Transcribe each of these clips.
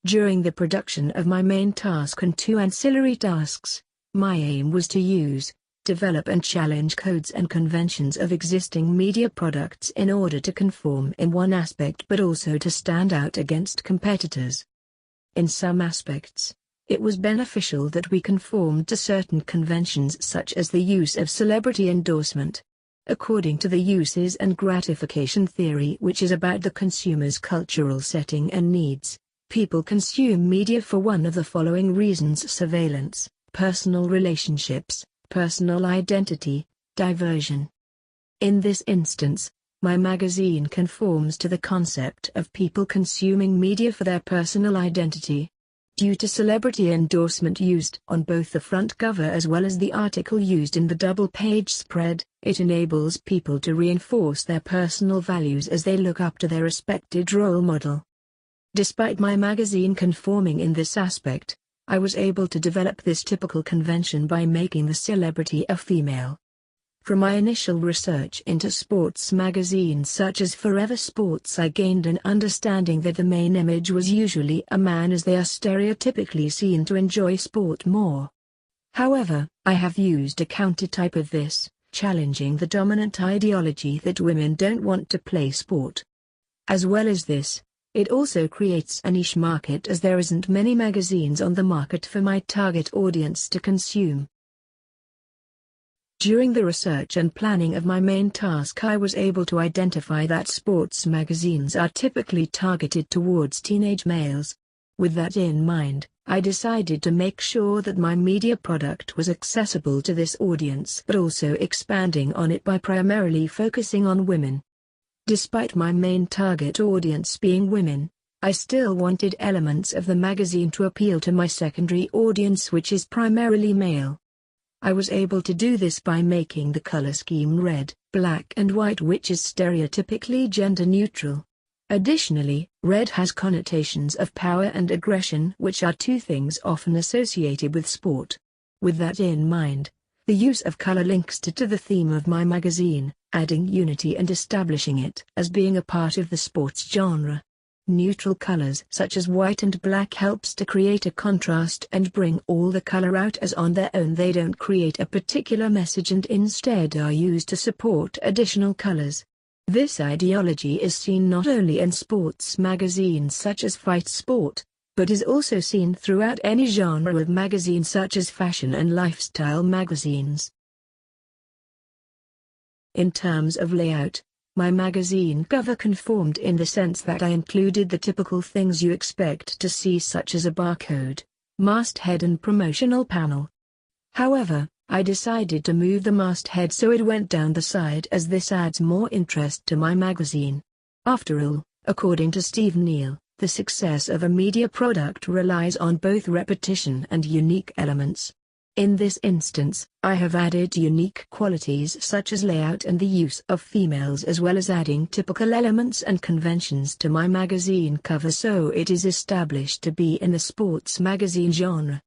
During the production of my main task and two ancillary tasks, my aim was to use, develop and challenge codes and conventions of existing media products in order to conform in one aspect but also to stand out against competitors. In some aspects, it was beneficial that we conformed to certain conventions such as the use of celebrity endorsement. According to the uses and gratification theory, which is about the consumer's cultural setting and needs, people consume media for one of the following reasons: surveillance, personal relationships, personal identity, diversion. In this instance, my magazine conforms to the concept of people consuming media for their personal identity. Due to celebrity endorsement used on both the front cover as well as the article used in the double-page spread, it enables people to reinforce their personal values as they look up to their respected role model. Despite my magazine conforming in this aspect, I was able to develop this typical convention by making the celebrity a female. From my initial research into sports magazines such as Forever Sports, I gained an understanding that the main image was usually a man, as they are stereotypically seen to enjoy sport more. However, I have used a countertype of this, challenging the dominant ideology that women don't want to play sport. As well as this, it also creates a niche market, as there isn't many magazines on the market for my target audience to consume. During the research and planning of my main task, I was able to identify that sports magazines are typically targeted towards teenage males. With that in mind, I decided to make sure that my media product was accessible to this audience, but also expanding on it by primarily focusing on women. Despite my main target audience being women, I still wanted elements of the magazine to appeal to my secondary audience, which is primarily male. I was able to do this by making the color scheme red, black and white, which is stereotypically gender neutral. Additionally, red has connotations of power and aggression, which are two things often associated with sport. With that in mind, the use of color links to the theme of my magazine, adding unity and establishing it as being a part of the sports genre. Neutral colors such as white and black helps to create a contrast and bring all the color out, as on their own they don't create a particular message and instead are used to support additional colors. This ideology is seen not only in sports magazines such as Fight Sport, but is also seen throughout any genre of magazines such as fashion and lifestyle magazines. In terms of layout, my magazine cover conformed in the sense that I included the typical things you expect to see, such as a barcode, masthead and promotional panel. However, I decided to move the masthead so it went down the side, as this adds more interest to my magazine. After all, according to Steve Neal, the success of a media product relies on both repetition and unique elements. In this instance, I have added unique qualities such as layout and the use of females, as well as adding typical elements and conventions to my magazine cover so it is established to be in the sports magazine genre.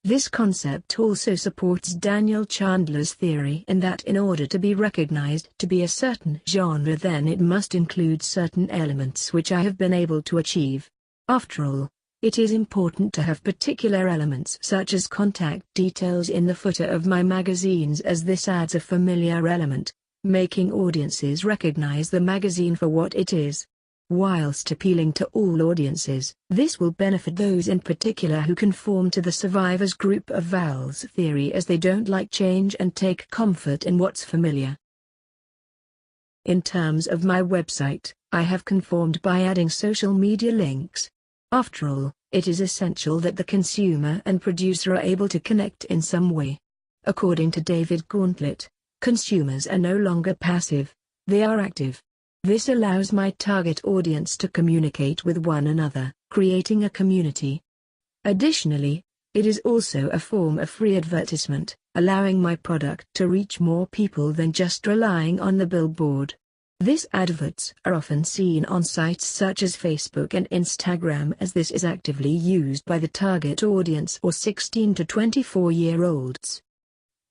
This concept also supports Daniel Chandler's theory in that in order to be recognized to be a certain genre, then it must include certain elements, which I have been able to achieve. After all, it is important to have particular elements such as contact details in the footer of my magazines, as this adds a familiar element, making audiences recognize the magazine for what it is. Whilst appealing to all audiences, this will benefit those in particular who conform to the survivors group of Val's theory, as they don't like change and take comfort in what's familiar. In terms of my website, I have conformed by adding social media links. After all, it is essential that the consumer and producer are able to connect in some way. According to David Gauntlet, consumers are no longer passive, they are active. This allows my target audience to communicate with one another, creating a community. Additionally, it is also a form of free advertisement, allowing my product to reach more people than just relying on the billboard. These adverts are often seen on sites such as Facebook and Instagram, as this is actively used by the target audience or 16 to 24-year-olds.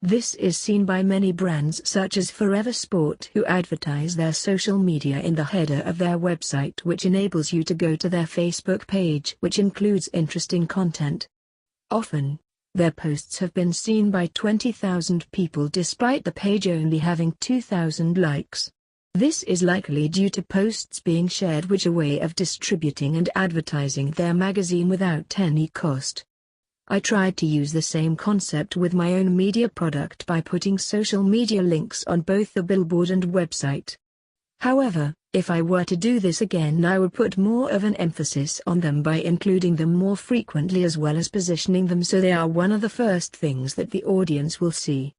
This is seen by many brands such as Forever Sport, who advertise their social media in the header of their website, which enables you to go to their Facebook page, which includes interesting content. Often, their posts have been seen by 20,000 people despite the page only having 2,000 likes. This is likely due to posts being shared, which are a way of distributing and advertising their magazine without any cost. I tried to use the same concept with my own media product by putting social media links on both the billboard and website. However, if I were to do this again, I would put more of an emphasis on them by including them more frequently, as well as positioning them so they are one of the first things that the audience will see.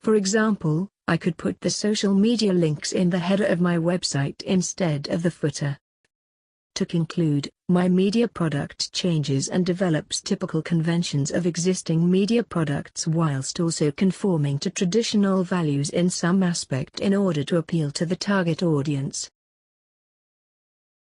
For example, I could put the social media links in the header of my website instead of the footer. To conclude, my media product changes and develops typical conventions of existing media products whilst also conforming to traditional values in some aspect in order to appeal to the target audience.